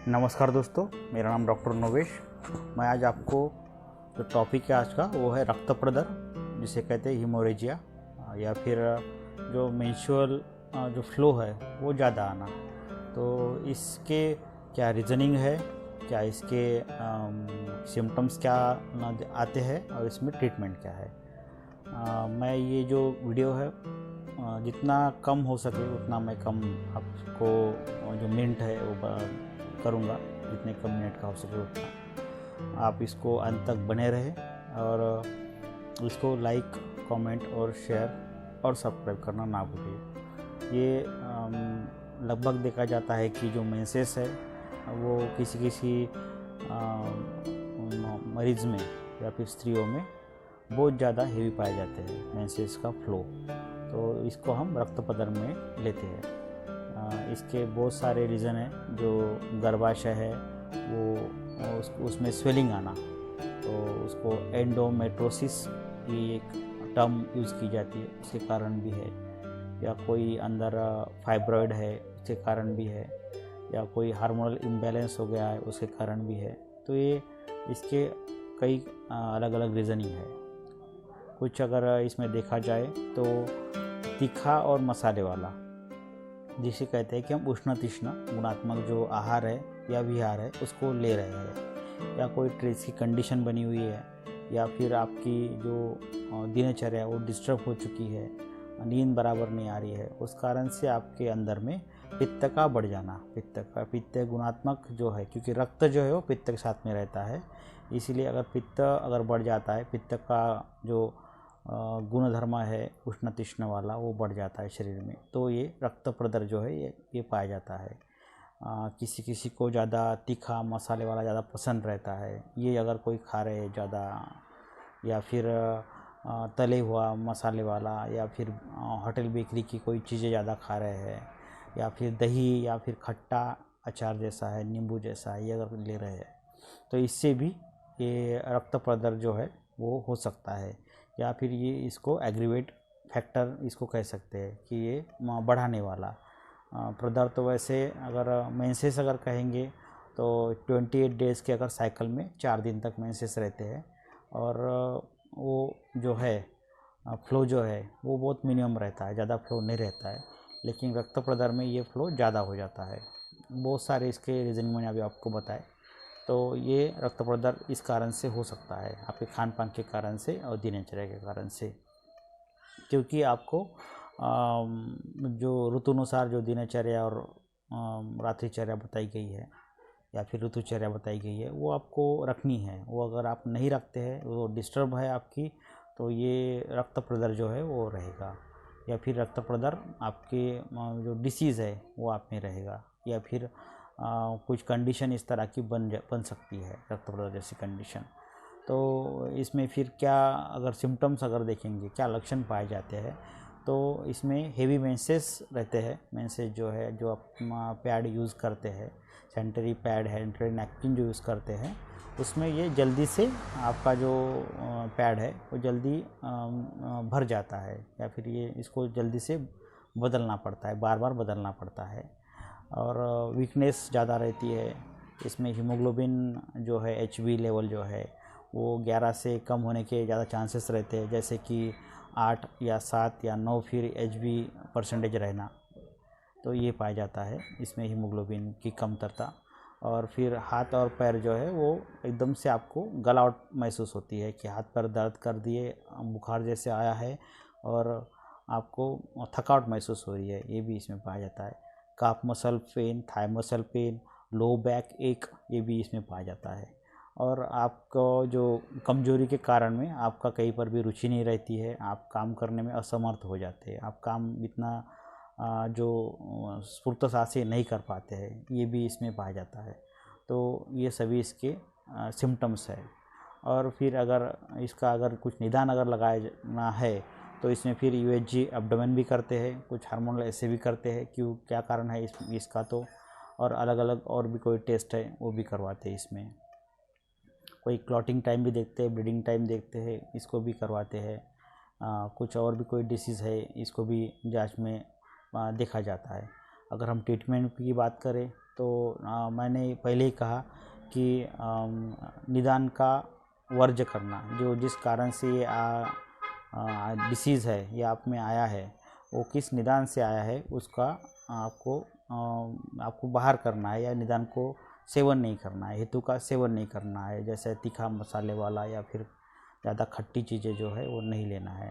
नमस्कार दोस्तों, मेरा नाम डॉक्टर नोवेश। मैं आज आपको जो टॉपिक है आज का वो है रक्त प्रदर, जिसे कहते हैं हीमोरेजिया, या फिर जो मेंस्ट्रुअल जो फ्लो है वो ज़्यादा आना। तो इसके क्या रीज़निंग है, क्या इसके सिम्टम्स क्या आते हैं और इसमें ट्रीटमेंट क्या है। मैं ये जो वीडियो है जितना कम हो सके उतना मैं कम आपको जो मिनट है वो करूँगा, जितने कम मिनट का हो सके उतना। आप इसको अंत तक बने रहें और इसको लाइक, कमेंट और शेयर और सब्सक्राइब करना ना भूलिए। ये लगभग देखा जाता है कि जो मेंसेस है वो किसी किसी मरीज़ में या फिर स्त्रियों में बहुत ज़्यादा हेवी पाए जाते हैं मेंसेस का फ्लो। तो इसको हम रक्त प्रदर में लेते हैं। इसके बहुत सारे रीज़न हैं। जो गर्भाशय है वो उसमें स्वेलिंग आना, तो उसको एंडोमेट्रोसिस की एक टर्म यूज़ की जाती है, उसके कारण भी है। या कोई अंदर फाइब्रॉइड है उसके कारण भी है, या कोई हार्मोनल इम्बैलेंस हो गया है उसके कारण भी है। तो ये इसके कई अलग अलग रीज़निंग है। कुछ अगर इसमें देखा जाए तो तीखा और मसाले वाला, जिसे कहते हैं कि हम उष्ण तीक्ष्ण गुणात्मक जो आहार है या विहार है उसको ले रहे हैं, या कोई स्ट्रेस की कंडीशन बनी हुई है, या फिर आपकी जो दिनचर्या है वो डिस्टर्ब हो चुकी है, नींद बराबर नहीं आ रही है, उस कारण से आपके अंदर में पित्त का बढ़ जाना। पित्त गुणात्मक जो है, क्योंकि रक्त जो है वो पित्त के साथ में रहता है, इसीलिए अगर पित्त अगर बढ़ जाता है, पित्त का जो गुणधर्म है उष्ण तीक्ष्ण वाला वो बढ़ जाता है शरीर में, तो ये रक्त प्रदर जो है ये पाया जाता है। किसी किसी को ज़्यादा तीखा मसाले वाला ज़्यादा पसंद रहता है, ये अगर कोई खा रहे हैं ज़्यादा, या फिर तले हुआ मसाले वाला, या फिर होटल बेकरी की कोई चीज़ें ज़्यादा खा रहे हैं, या फिर दही या फिर खट्टा अचार जैसा है, नींबू जैसा है, ये अगर ले रहे हैं तो इससे भी ये रक्त प्रदर जो है वो हो सकता है। या फिर ये इसको एग्रीवेट फैक्टर इसको कह सकते हैं कि ये बढ़ाने वाला प्रदर। तो वैसे अगर मेंसेस अगर कहेंगे तो 28 डेज़ के अगर साइकिल में 4 दिन तक मेंसेस रहते हैं, और वो जो है फ्लो जो है वो बहुत मिनिमम रहता है, ज़्यादा फ्लो नहीं रहता है। लेकिन रक्त प्रदर में ये फ्लो ज़्यादा हो जाता है। बहुत सारे इसके रीज़न मैंने अभी आपको बताए। तो ये रक्त प्रदर इस कारण से हो सकता है, आपके खान पान के कारण से और दिनचर्या के कारण से। क्योंकि आपको जो ऋतुनुसार जो दिनचर्या और रात्रिचर्या बताई गई है या फिर ऋतुचर्या बताई गई है वो आपको रखनी है। वो अगर आप नहीं रखते हैं, वो डिस्टर्ब है आपकी, तो ये रक्त प्रदर जो है वो रहेगा। या फिर रक्त प्रदर आपके जो डिसीज़ है वो आप में रहेगा, या फिर कुछ कंडीशन इस तरह की बन सकती है, रक्त प्रदर जैसी कंडीशन। तो इसमें फिर क्या अगर सिम्टम्स अगर देखेंगे, क्या लक्षण पाए जाते हैं, तो इसमें हेवी मेंसेस रहते हैं। मेंसेस जो है, जो आप पैड यूज़ करते हैं, सैनिटरी पैड है, सैनिटरी नैपकिन जो यूज़ करते हैं, उसमें ये जल्दी से आपका जो पैड है वो जल्दी भर जाता है, या फिर ये इसको जल्दी से बदलना पड़ता है, बार बार बदलना पड़ता है। और वीकनेस ज़्यादा रहती है। इसमें हीमोग्लोबिन जो है, HB लेवल जो है वो 11 से कम होने के ज़्यादा चांसेस रहते हैं, जैसे कि 8 या 7 या 9 फिर HB परसेंटेज रहना। तो ये पाया जाता है इसमें हीमोग्लोबिन की कमतरता। और फिर हाथ और पैर जो है वो एकदम से आपको गलावट महसूस होती है कि हाथ पैर दर्द कर दिए, बुखार जैसे आया है, और आपको थकावट महसूस हो रही है, ये भी इसमें पाया जाता है। Calf muscle pain, thigh muscle pain, low back ache, ये भी इसमें पाया जाता है। और आपको जो कमजोरी के कारण में आपका कहीं पर भी रुचि नहीं रहती है, आप काम करने में असमर्थ हो जाते हैं, आप काम इतना जो स्फूर्तता से नहीं कर पाते हैं, ये भी इसमें पाया जाता है। तो ये सभी इसके सिम्टम्स है। और फिर अगर इसका अगर कुछ निदान अगर लगाना है तो इसमें फिर UHG एब्डोमेन भी करते हैं, कुछ हार्मोनल ऐसे भी करते हैं, क्यों क्या कारण है इसका, तो और अलग अलग और भी कोई टेस्ट है वो भी करवाते हैं। इसमें कोई क्लॉटिंग टाइम भी देखते हैं, ब्लीडिंग टाइम देखते हैं, इसको भी करवाते हैं। कुछ और भी कोई डिसीज़ है इसको भी जांच में देखा जाता है। अगर हम ट्रीटमेंट की बात करें तो मैंने पहले ही कहा कि निदान का वर्ज्य करना, जो जिस कारण से ये डिसीज़ है ये आप में आया है, वो किस निदान से आया है उसका आपको बाहर करना है, या निदान को सेवन नहीं करना है, हेतु का सेवन नहीं करना है, जैसे तीखा मसाले वाला या फिर ज़्यादा खट्टी चीज़ें जो है वो नहीं लेना है।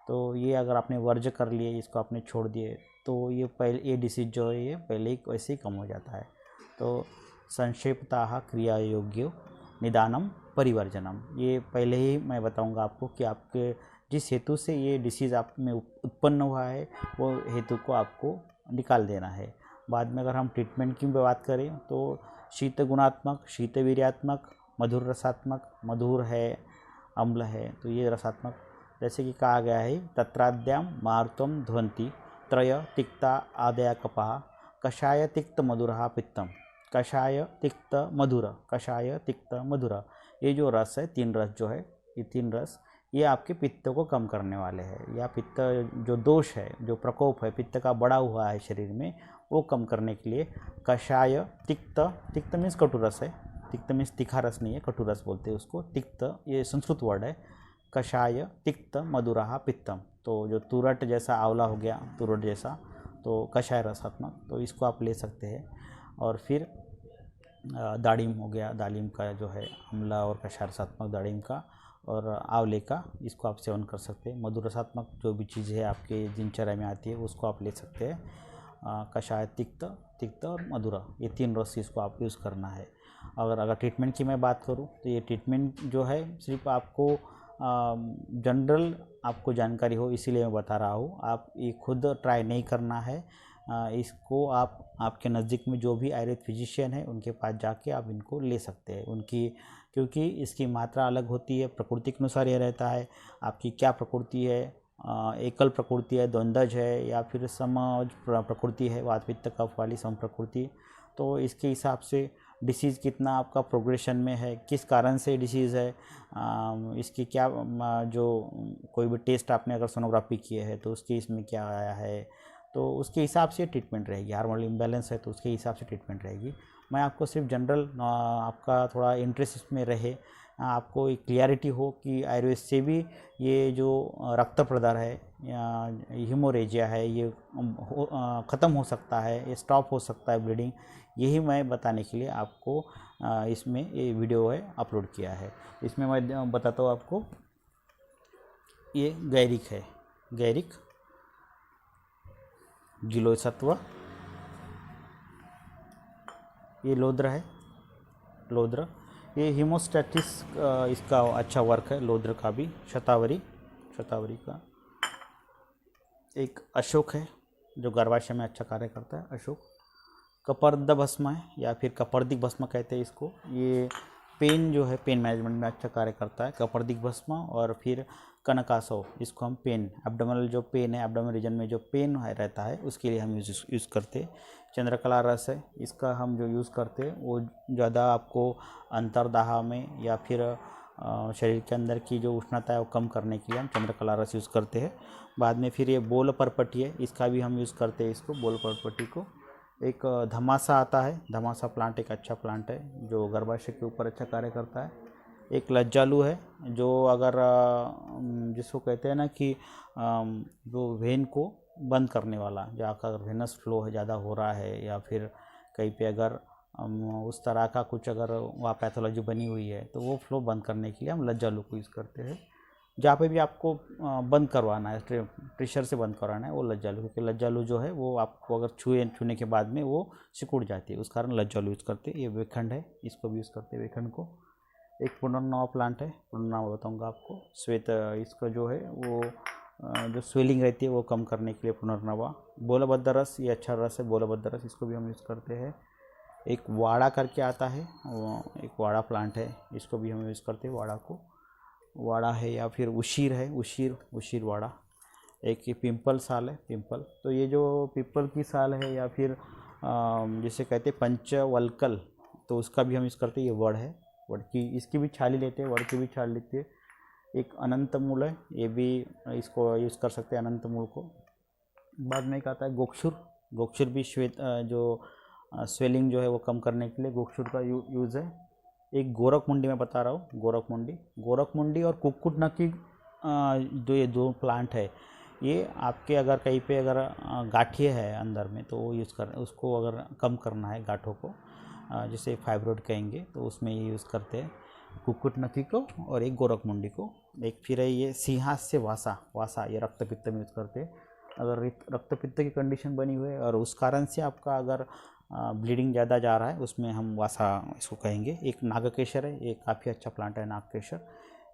तो ये अगर आपने वर्ज्य कर लिए, इसको आपने छोड़ दिए, तो ये डिसीज जो है ये पहले ही वैसे ही कम हो जाता है। तो संक्षेपतः क्रिया योग्यो निदानम परिवर्जनम, ये पहले ही मैं बताऊंगा आपको कि आपके जिस हेतु से ये डिसीज़ आप में उत्पन्न हुआ है वो हेतु को आपको निकाल देना है। बाद में अगर हम ट्रीटमेंट की बात करें तो शीत गुणात्मक, शीत वीर्यात्मक, मधुर रसात्मक, मधुर है, अम्ल है, तो ये रसात्मक, जैसे कि कहा गया है तत्राद्याम मारुतम ध्वंति त्रय तिक्ता आदया कपः कषाय तिक्त मधुरः पित्तम, कषाय तिक्त मधुर, कषाय तिक्त मधुर, ये जो रस है, 3 रस जो है, ये 3 रस ये आपके पित्त को कम करने वाले हैं, या पित्त जो दोष है, जो प्रकोप है पित्त का बढ़ा हुआ है शरीर में, वो कम करने के लिए कषाय तिक्त, तिक्त मीन्स कटुरस है, तिक्त मीन्स तीखा रस नहीं है, कटुरस बोलते हैं उसको, तिक्त ये संस्कृत वर्ड है, कषाय तिक्त मधुरः पित्तम, तो जो तुरट जैसा आंवला हो गया, तुरट जैसा, तो कषाय रसात्मक, तो इसको आप ले सकते हैं। और फिर दाड़िम हो गया, दालिम का जो है अम्ला और कषाय रसात्मक दाड़िम का और आंवले का, इसको आप सेवन कर सकते हैं। मधुर रसात्मक जो भी चीज़ है आपके दिनचर्या में आती है उसको आप ले सकते हैं। कषाय तिक्त, तिक्त और मधुरा, ये 3 रस इसको आप यूज़ करना है। अगर ट्रीटमेंट की मैं बात करूँ तो ये ट्रीटमेंट जो है सिर्फ आपको जनरल आपको जानकारी हो इसीलिए मैं बता रहा हूँ, आप ये खुद ट्राई नहीं करना है। इसको आप आपके नज़दीक में जो भी आयुर्वेद फिजिशियन है उनके पास जाके आप इनको ले सकते हैं, क्योंकि इसकी मात्रा अलग होती है, प्रकृति के अनुसार यह रहता है आपकी क्या प्रकृति है, एकल प्रकृति है, द्वंद्वज है, या फिर समज प्रकृति है, वात पित्त कफ वाली सम प्रकृति, तो इसके हिसाब से डिसीज़ कितना आपका प्रोग्रेशन में है, किस कारण से डिसीज़ है, इसकी क्या जो कोई भी टेस्ट आपने अगर सोनोग्राफी किए है तो उसके इसमें क्या आया है, तो उसके हिसाब से ट्रीटमेंट रहेगी। हार्मोनल इम्बैलेंस है तो उसके हिसाब से ट्रीटमेंट रहेगी। मैं आपको सिर्फ जनरल आपका थोड़ा इंटरेस्ट इसमें रहे, आपको एक क्लियरिटी हो कि आयुर्वेद से भी ये जो रक्त प्रदाह है या हीमोरेजिया है ये ख़त्म हो सकता है, ये स्टॉप हो सकता है ब्लीडिंग, यही मैं बताने के लिए आपको इसमें ये वीडियो है अपलोड किया है। इसमें मैं बताता हूँ आपको, ये गैरिक है, गैरिक गिलोय सत्व, ये लोद्र है, लोद्र, ये हीमोस्टैटिस इसका अच्छा वर्क है, लोद्र का भी, शतावरी, शतावरी का एक अशोक है जो गर्भाशय में अच्छा कार्य करता है, अशोक, कपर्द भस्म है या फिर कपर्दिक भस्म कहते हैं इसको, ये पेन जो है पेन मैनेजमेंट में अच्छा कार्य करता है, कपर्दिक भस्म। और फिर कनकासव, इसको हम पेन, एब्डोमिनल जो पेन है, एब्डोमिनल रीजन में जो पेन रहता है उसके लिए हम यूज़ करते हैं। चंद्रकला रस है, इसका हम जो यूज़ करते हैं वो ज़्यादा आपको अंतर्दाह में या फिर शरीर के अंदर की जो उष्णता है वो कम करने के लिए हम चंद्रकला रस यूज़ करते हैं। बाद में फिर ये बोल परपटी है, इसका भी हम यूज़ करते हैं, इसको बोल परपटी को। एक धमासा आता है, धमासा प्लांट एक अच्छा प्लांट है जो गर्भाशय के ऊपर अच्छा कार्य करता है। एक लज्जालू है जो अगर जिसको कहते हैं ना कि जो वेन को बंद करने वाला, जो आपका अगर वेनस फ्लो है ज़्यादा हो रहा है या फिर कहीं पे अगर उस तरह का कुछ अगर वहाँ पैथोलॉजी बनी हुई है तो वो फ्लो बंद करने के लिए हम लज्जालू को यूज़ करते हैं। जहाँ पे भी आपको बंद करवाना है, प्रेशर से बंद करवाना है, वो लज्जालू, क्योंकि लज्जालू जो है वो आपको अगर छूने के बाद में वो सिकुड़ जाती है, उस कारण लज्जालू यूज़ करते हैं। ये वेखंड है, इसको भी यूज़ करते हैं वेखंड को। एक पुनर्नवा प्लांट है, पुनर्नवा बताऊँगा आपको, श्वेत, इसका जो है वो जो स्वेलिंग रहती है वो कम करने के लिए पुनर्नवा। बोलबद्ध रस, ये अच्छा रस है बोलबद्ध रस, इसको भी हम यूज़ करते हैं। एक वाड़ा करके आता है, एक वाड़ा प्लांट है, इसको भी हम यूज़ करते हैं, वाड़ा को, वाड़ा है या फिर उशीर है, उशीर वाड़ा। एक ये पिंपल साल है, पिंपल, तो ये जो पीपल की साल है या फिर जिसे कहते हैं पंचवल्कल, तो उसका भी हम यूज़ करते हैं। ये वड़ है, वड़ की, इसकी भी छाली लेते हैं, वड़ की भी छाल लेते हैं। एक अनंत मूल है, ये भी इसको यूज़ कर सकते हैं, अनंत मूल को। बाद में एक आता है गोक्षुर, गोक्षुर भी श्वेत जो स्वेलिंग जो है वो कम करने के लिए गोक्षुर का यूज़ है। एक गोरख मुंडी मैं बता रहा हूँ, गोरख मुंडी और कुक्कुट नकी जो ये दो प्लांट है, ये आपके अगर कहीं पे अगर गांठिए है अंदर में तो वो यूज़ कर, उसको अगर कम करना है गांठों को, जिसे फाइब्रोइड कहेंगे, तो उसमें ये यूज़ करते हैं कुक्कुट नकी को और एक गोरख मुंडी को। एक फिर है ये सिंहास्य वासा, ये रक्त पित्त में यूज़ करते हैं। अगर रक्त पित्त की कंडीशन बनी हुई है और उस कारण से आपका अगर ब्लीडिंग ज़्यादा जा रहा है, उसमें हम वासा इसको कहेंगे। एक नागकेशर है, ये काफ़ी अच्छा प्लांट है नागकेशर,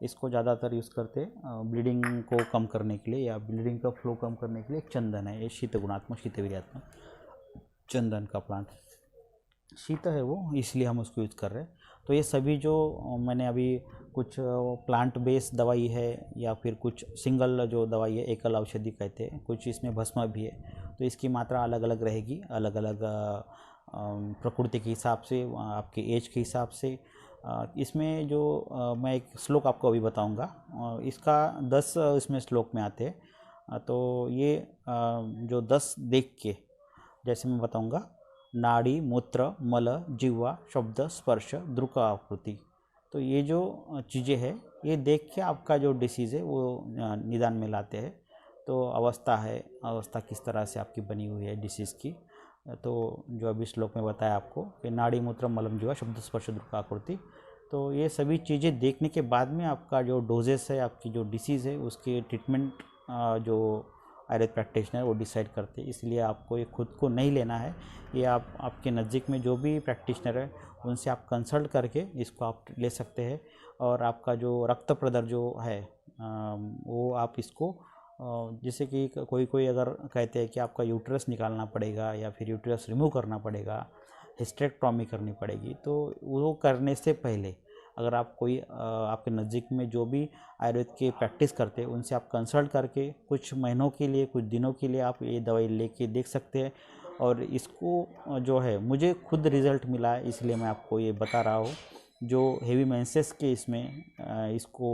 इसको ज़्यादातर यूज़ करते हैं ब्लीडिंग को कम करने के लिए या ब्लीडिंग का फ्लो कम करने के लिए। एक चंदन है, ये शीत गुणात्मक शीतवीर्यात्मक चंदन का प्लांट, शीत है वो, इसलिए हम उसको यूज़ कर रहे हैं। तो ये सभी जो मैंने अभी कुछ प्लांट बेस्ड दवाई है या फिर कुछ सिंगल जो दवाई है, एकल औषधि कहते हैं, कुछ इसमें भस्म भी है, तो इसकी मात्रा अलग अलग रहेगी, अलग अलग प्रकृति के हिसाब से, आपके एज के हिसाब से। इसमें जो मैं एक श्लोक आपको अभी बताऊंगा, इसका 10 इसमें श्लोक में आते हैं। तो ये जो 10 देख के जैसे मैं बताऊंगा, नाड़ी, मूत्र, मल, जिह्वा, शब्द, स्पर्श, दृक आकृति, तो ये जो चीज़ें हैं ये देख के आपका जो डिसीज़ है वो निदान में लाते हैं। तो अवस्था किस तरह से आपकी बनी हुई है डिसीज़ की, तो जो अभी श्लोक में बताया आपको कि नाड़ी, मूत्र, मलम, जिह्वा, शब्द, स्पर्श, दृक आकृति, तो ये सभी चीज़ें देखने के बाद में आपका जो डोजेस है, आपकी जो डिसीज़ है, उसके ट्रीटमेंट जो आयुर्वेद प्रैक्टिशनर वो डिसाइड करते हैं। इसलिए आपको ये खुद को नहीं लेना है, ये आप आपके नज़दीक में जो भी प्रैक्टिशनर है उनसे आप कंसल्ट करके इसको आप ले सकते हैं। और आपका जो रक्त प्रदर जो है वो आप इसको जैसे कि कोई अगर कहते हैं कि आपका यूट्रस निकालना पड़ेगा या फिर यूट्रस रिमूव करना पड़ेगा, हिस्टेरेक्टोमी करनी पड़ेगी, तो वो करने से पहले अगर आप कोई आपके नज़दीक में जो भी आयुर्वेद के प्रैक्टिस करते हैं उनसे आप कंसल्ट करके कुछ महीनों के लिए, कुछ दिनों के लिए आप ये दवाई लेके देख सकते हैं। और इसको जो है मुझे खुद रिज़ल्ट मिला है, इसलिए मैं आपको ये बता रहा हूँ। जो हेवी मेंसेस के इसमें इसको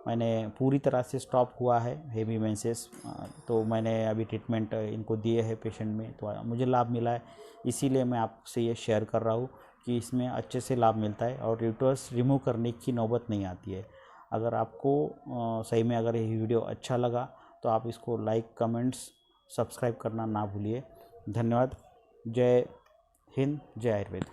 मैंने पूरी तरह से स्टॉप हुआ है हेवी मेंसेस, तो मैंने अभी ट्रीटमेंट इनको दिए है पेशेंट में, तो मुझे लाभ मिला है, इसीलिए मैं आपसे ये शेयर कर रहा हूँ कि इसमें अच्छे से लाभ मिलता है और यूट्रस रिमूव करने की नौबत नहीं आती है। अगर आपको सही में अगर ये वीडियो अच्छा लगा तो आप इसको लाइक, कमेंट्स, सब्सक्राइब करना ना भूलिए। धन्यवाद। जय हिंद, जय आयुर्वेद।